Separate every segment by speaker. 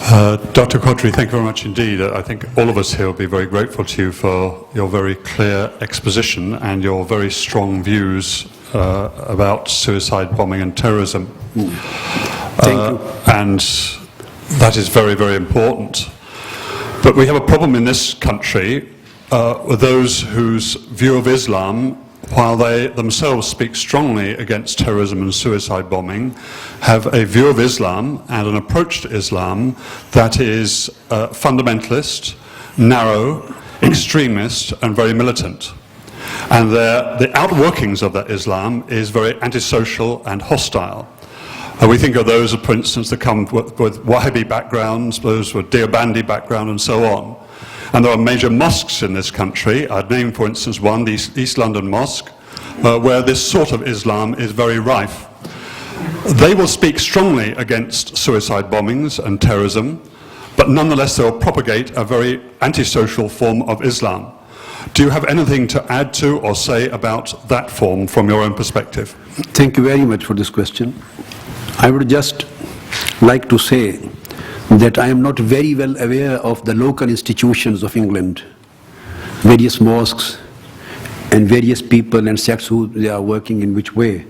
Speaker 1: Dr. QADRI, thank you very much indeed. I think all of us here will be very grateful to you for your very clear exposition and your very strong views about suicide bombing and terrorism.
Speaker 2: Thank you.
Speaker 1: And that is very, very important. But we have a problem in this country with those whose view of Islam, while they themselves speak strongly against terrorism and suicide bombing, have a view of Islam and an approach to Islam that is fundamentalist, narrow, extremist, and very militant. And the outworkings of that Islam is very antisocial and hostile. We think of those, for instance, that come with Wahhabi backgrounds, those with Deobandi background, and so on. And there are major mosques in this country. I'd name, for instance, one, the East London Mosque, where this sort of Islam is very rife. They will speak strongly against suicide bombings and terrorism, but nonetheless they will propagate a very antisocial form of Islam. Do you have anything to add to or say about that form from your own perspective?
Speaker 2: Thank you very much for this question. I would just like to say that I am not very well aware of the local institutions of England, various mosques and various people and sects who they are working in which way.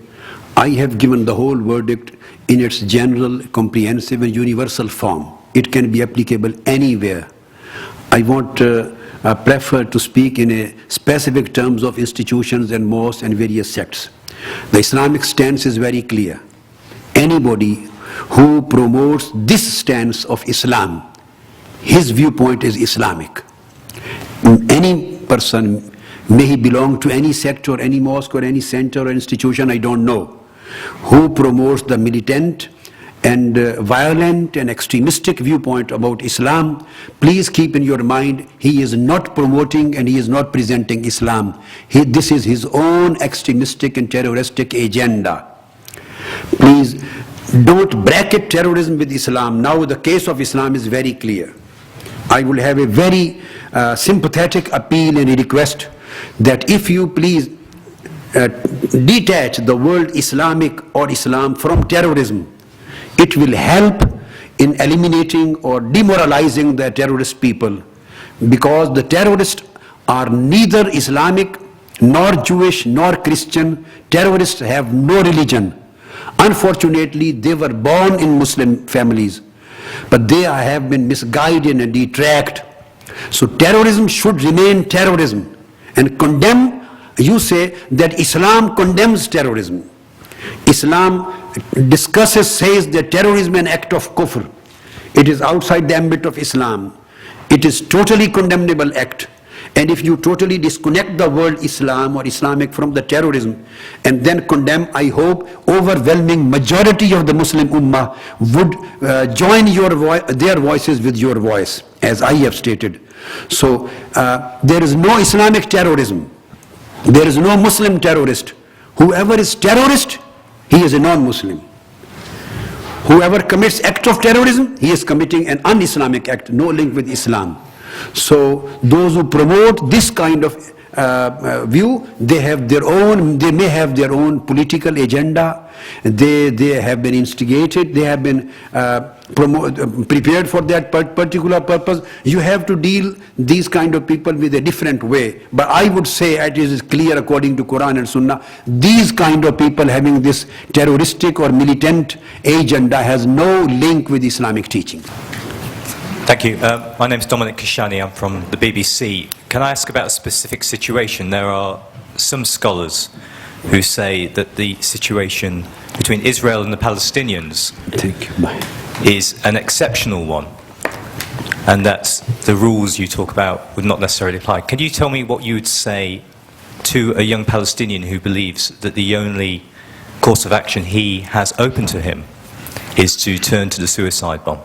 Speaker 2: I have given the whole verdict in its general, comprehensive and universal form. It can be applicable anywhere. I prefer to speak in a specific terms of institutions and mosques and various sects. The Islamic stance is very clear. Anybody who promotes this stance of Islam, his viewpoint is Islamic. Any person, may he belong to any sect or any mosque or any center or institution, I don't know, who promotes the militant and violent and extremistic viewpoint about Islam, please keep in your mind, he is not promoting and he is not presenting Islam. This is his own extremistic and terroristic agenda. Please don't bracket terrorism with Islam. Now the case of Islam is very clear. I will have a very sympathetic appeal and a request that if you please detach the word Islamic or Islam from terrorism, it will help in eliminating or demoralizing the terrorist people, because the terrorists are neither Islamic nor Jewish nor Christian. Terrorists have no religion. Unfortunately, they were born in Muslim families, but they have been misguided and detracked. So terrorism should remain terrorism and condemn. You say that Islam condemns terrorism. Islam says that terrorism is an act of kufr. It is outside the ambit of Islam. It is totally condemnable act. And if you totally disconnect the word Islam or Islamic from the terrorism and then condemn, I hope overwhelming majority of the Muslim Ummah would join their voices with your voice, as I have stated. So there is no Islamic terrorism. There is no Muslim terrorist. Whoever is terrorist, he is a non-Muslim. Whoever commits act of terrorism, he is committing an un-Islamic act, no link with Islam. So those who promote this kind of view, they may have their own political agenda. They have been instigated. They have been prepared for that particular purpose. You have to deal these kind of people with a different way. But I would say it is clear according to Quran and Sunnah, these kind of people having this terroristic or militant agenda has no link with Islamic teaching.
Speaker 3: Thank you. My name is Dominic Kashani. I'm from the BBC. Can I ask about a specific situation? There are some scholars who say that the situation between Israel and the Palestinians is an exceptional one, and that the rules you talk about would not necessarily apply. Can you tell me what you would say to a young Palestinian who believes that the only course of action he has open to him is to turn to the suicide bomb?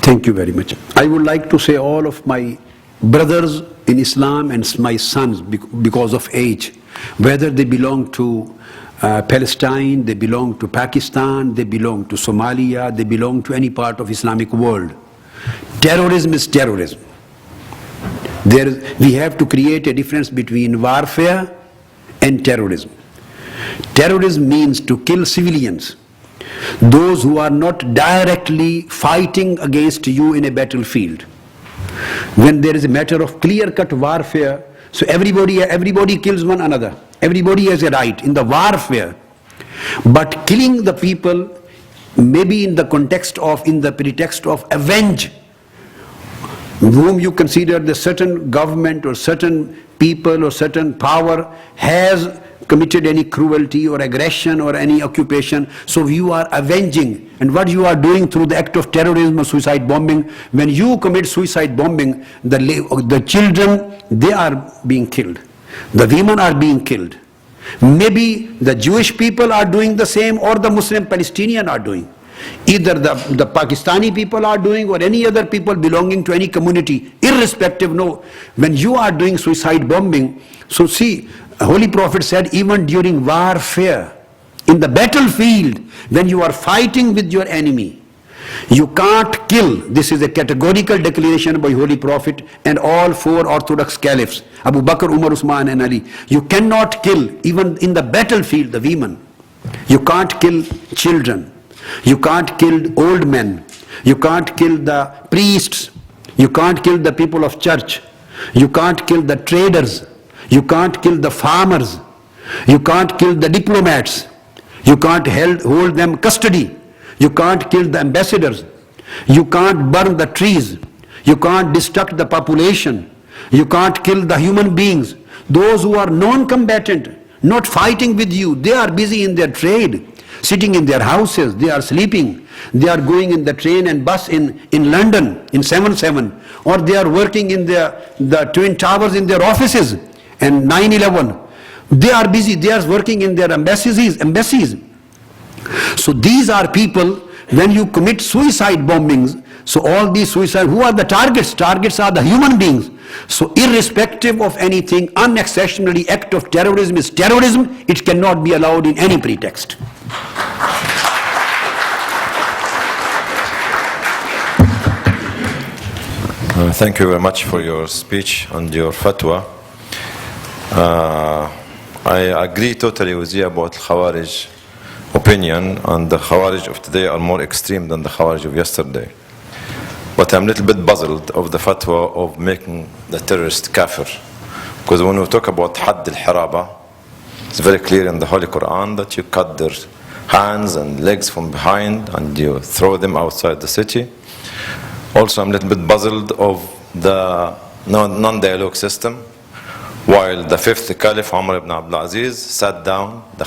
Speaker 2: Thank you very much. I would like to say all of my brothers in Islam and my sons, because of age, whether they belong to Palestine, they belong to Pakistan, they belong to Somalia, they belong to any part of Islamic world. Terrorism is terrorism. We have to create a difference between warfare and terrorism. Terrorism means to kill civilians. those who are not directly fighting against you in a battlefield. When there is a matter of clear-cut warfare, so everybody kills one another. Everybody has a right in the warfare. But killing the people, maybe in the pretext of avenge, whom you consider the certain government or certain people or certain power has committed any cruelty or aggression or any occupation, so you are avenging. And what you are doing through the act of terrorism or suicide bombing, when you commit suicide bombing, the children, they are being killed. The women are being killed. Maybe the Jewish people are doing the same, or the Muslim Palestinian are doing. Either the Pakistani people are doing, or any other people belonging to any community, irrespective, no. When you are doing suicide bombing, so see, Holy Prophet said, even during warfare, in the battlefield, when you are fighting with your enemy, you can't kill. This is a categorical declaration by Holy Prophet and all four orthodox caliphs, Abu Bakr, Umar, Usman and Ali. You cannot kill, even in the battlefield, the women. You can't kill children. You can't kill old men. You can't kill the priests. You can't kill the people of church. You can't kill the traders. You can't kill the farmers. You can't kill the diplomats. You can't hold them custody. You can't kill the ambassadors. You can't burn the trees. You can't destruct the population. You can't kill the human beings. Those who are non-combatant, not fighting with you, they are busy in their trade, sitting in their houses, they are sleeping. They are going in the train and bus in London, in 7-7, or they are working in the Twin Towers in their offices, and 9/11. They are busy, they are working in their embassies. So these are people, when you commit suicide bombings, so all these suicide, who are the targets? Targets are the human beings. So irrespective of anything, unexceptionally act of terrorism is terrorism. It cannot be allowed in any pretext.
Speaker 4: Thank you very much for your speech and your fatwa. I agree totally with you about Khawarij opinion, and the Khawarij of today are more extreme than the Khawarij of yesterday. But I'm a little bit puzzled of the fatwa of making the terrorist kafir. Because when we talk about Hadd al-Hiraba, it's very clear in the Holy Quran that you cut their hands and legs from behind and you throw them outside the city. Also, I'm a little bit puzzled of the non-dialogue system. While the fifth Caliph, Umar ibn Abdul Aziz, sat down, the